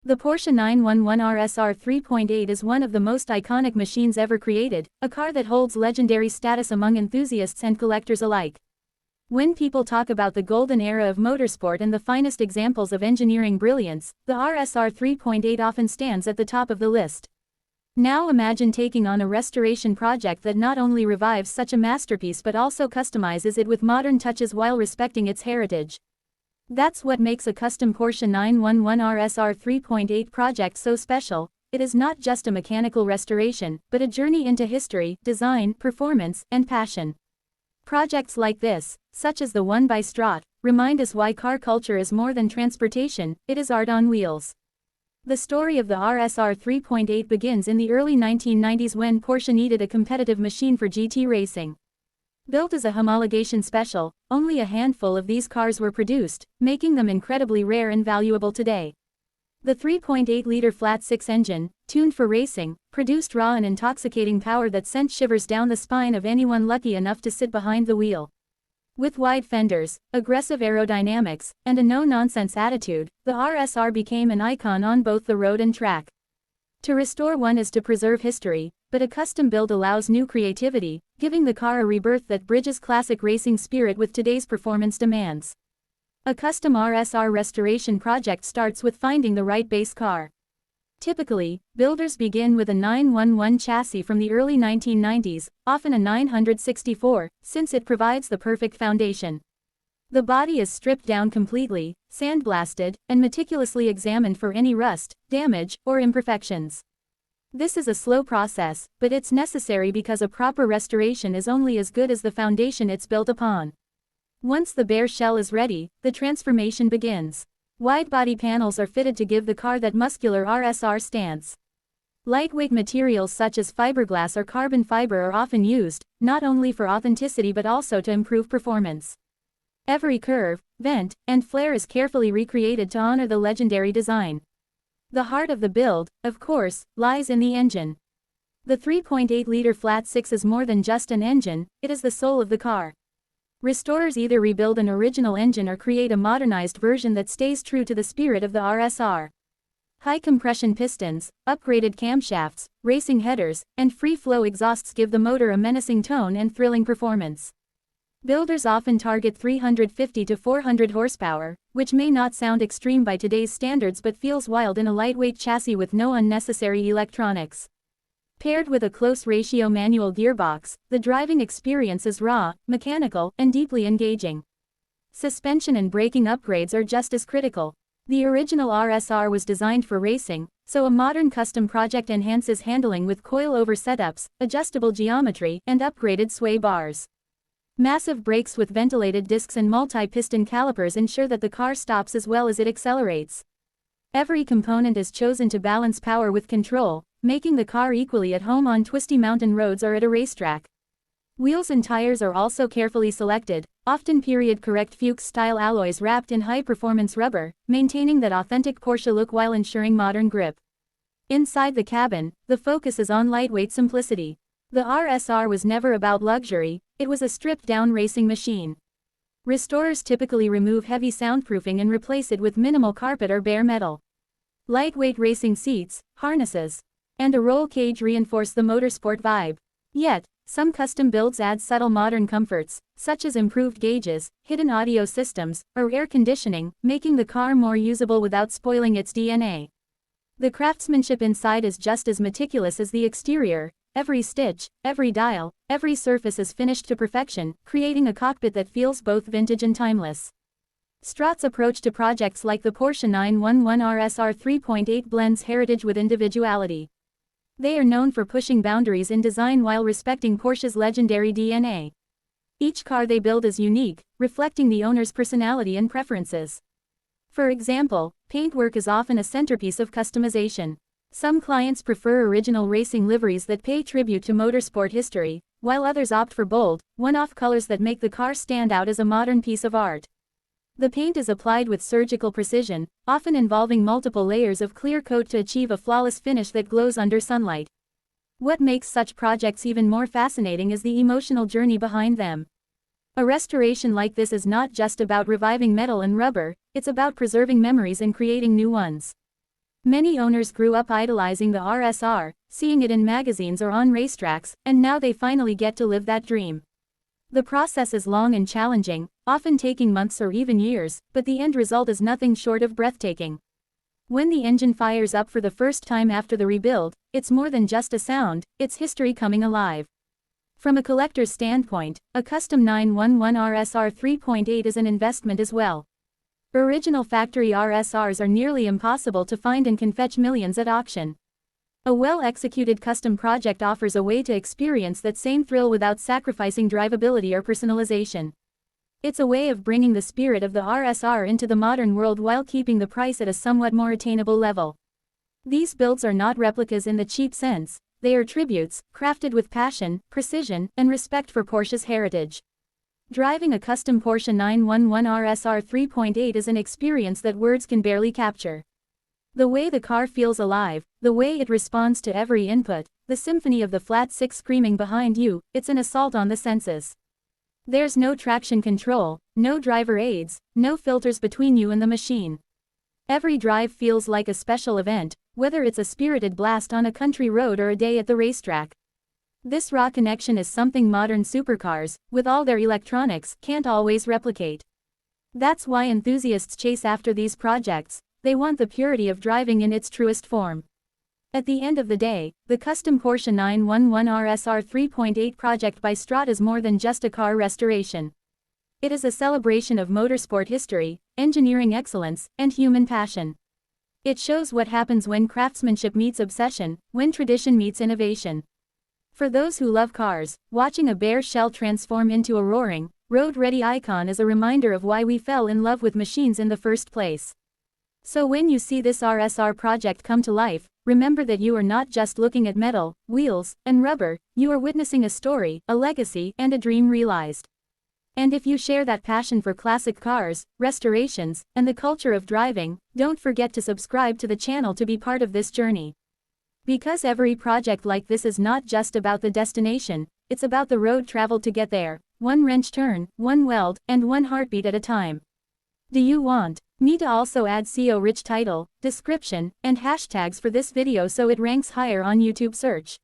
The Porsche 911 RSR 3.8 is one of the most iconic machines ever created, a car that holds legendary status among enthusiasts and collectors alike. When people talk about the golden era of motorsport and the finest examples of engineering brilliance, the RSR 3.8 often stands at the top of the list. Now imagine taking on a restoration project that not only revives such a masterpiece but also customizes it with modern touches while respecting its heritage. That's what makes a custom Porsche 911 RSR 3.8 project so special. It is not just a mechanical restoration, but a journey into history, design, performance, and passion. Projects like this, such as the one by Strott, remind us why car culture is more than transportation, it is art on wheels. The story of the RSR 3.8 begins in the early 1990s when Porsche needed a competitive machine for GT racing. Built as a homologation special, only a handful of these cars were produced, making them incredibly rare and valuable today. The 3.8-liter flat-six engine, tuned for racing, produced raw and intoxicating power that sent shivers down the spine of anyone lucky enough to sit behind the wheel. With wide fenders, aggressive aerodynamics, and a no-nonsense attitude, the RSR became an icon on both the road and track. To restore one is to preserve history, but a custom build allows new creativity, giving the car a rebirth that bridges classic racing spirit with today's performance demands. A custom RSR restoration project starts with finding the right base car. Typically, builders begin with a 911 chassis from the early 1990s, often a 964, since it provides the perfect foundation. The body is stripped down completely, sandblasted, and meticulously examined for any rust, damage, or imperfections. This is a slow process, but it's necessary because a proper restoration is only as good as the foundation it's built upon. Once the bare shell is ready, the transformation begins. Wide-body panels are fitted to give the car that muscular RSR stance. Lightweight materials such as fiberglass or carbon fiber are often used, not only for authenticity but also to improve performance. Every curve, vent, and flare is carefully recreated to honor the legendary design. The heart of the build, of course, lies in the engine. The 3.8-liter flat-six is more than just an engine, it is the soul of the car. Restorers either rebuild an original engine or create a modernized version that stays true to the spirit of the RSR. High-compression pistons, upgraded camshafts, racing headers, and free-flow exhausts give the motor a menacing tone and thrilling performance. Builders often target 350 to 400 horsepower, which may not sound extreme by today's standards but feels wild in a lightweight chassis with no unnecessary electronics. Paired with a close-ratio manual gearbox, the driving experience is raw, mechanical, and deeply engaging. Suspension and braking upgrades are just as critical. The original RSR was designed for racing, so a modern custom project enhances handling with coil-over setups, adjustable geometry, and upgraded sway bars. Massive brakes with ventilated discs and multi-piston calipers ensure that the car stops as well as it accelerates. Every component is chosen to balance power with control, making the car equally at home on twisty mountain roads or at a racetrack. Wheels and tires are also carefully selected, often period-correct Fuchs-style alloys wrapped in high-performance rubber, maintaining that authentic Porsche look while ensuring modern grip. Inside the cabin, the focus is on lightweight simplicity. The RSR was never about luxury, it was a stripped-down racing machine. Restorers typically remove heavy soundproofing and replace it with minimal carpet or bare metal. Lightweight racing seats, harnesses, and a roll cage reinforce the motorsport vibe. Yet, some custom builds add subtle modern comforts, such as improved gauges, hidden audio systems, or air conditioning, making the car more usable without spoiling its DNA. The craftsmanship inside is just as meticulous as the exterior. Every stitch, every dial, every surface is finished to perfection, creating a cockpit that feels both vintage and timeless. Strott's approach to projects like the Porsche 911 RSR 3.8 blends heritage with individuality. They are known for pushing boundaries in design while respecting Porsche's legendary DNA. Each car they build is unique, reflecting the owner's personality and preferences. For example, paintwork is often a centerpiece of customization. Some clients prefer original racing liveries that pay tribute to motorsport history, while others opt for bold, one-off colors that make the car stand out as a modern piece of art. The paint is applied with surgical precision, often involving multiple layers of clear coat to achieve a flawless finish that glows under sunlight. What makes such projects even more fascinating is the emotional journey behind them. A restoration like this is not just about reviving metal and rubber, it's about preserving memories and creating new ones. Many owners grew up idolizing the RSR, seeing it in magazines or on racetracks, and now they finally get to live that dream. The process is long and challenging, often taking months or even years, but the end result is nothing short of breathtaking. When the engine fires up for the first time after the rebuild, it's more than just a sound, it's history coming alive. From a collector's standpoint, a custom 911 RSR 3.8 is an investment as well. Original factory RSRs are nearly impossible to find and can fetch millions at auction. A well-executed custom project offers a way to experience that same thrill without sacrificing drivability or personalization. It's a way of bringing the spirit of the RSR into the modern world while keeping the price at a somewhat more attainable level. These builds are not replicas in the cheap sense, they are tributes, crafted with passion, precision, and respect for Porsche's heritage. Driving a custom Porsche 911 RSR 3.8 is an experience that words can barely capture. The way the car feels alive, the way it responds to every input, the symphony of the flat six screaming behind you, it's an assault on the senses. There's no traction control, no driver aids, no filters between you and the machine. Every drive feels like a special event, whether it's a spirited blast on a country road or a day at the racetrack. This raw connection is something modern supercars, with all their electronics, can't always replicate. That's why enthusiasts chase after these projects, they want the purity of driving in its truest form. At the end of the day, the custom Porsche 911 RSR 3.8 project by Strut is more than just a car restoration. It is a celebration of motorsport history, engineering excellence, and human passion. It shows what happens when craftsmanship meets obsession, when tradition meets innovation. For those who love cars, watching a bare shell transform into a roaring, road-ready icon is a reminder of why we fell in love with machines in the first place. So when you see this RSR project come to life, remember that you are not just looking at metal, wheels, and rubber, you are witnessing a story, a legacy, and a dream realized. And if you share that passion for classic cars, restorations, and the culture of driving, don't forget to subscribe to the channel to be part of this journey. Because every project like this is not just about the destination, it's about the road traveled to get there, one wrench turn, one weld, and one heartbeat at a time. Do you want me to also add SEO-rich title, description, and hashtags for this video so it ranks higher on YouTube search?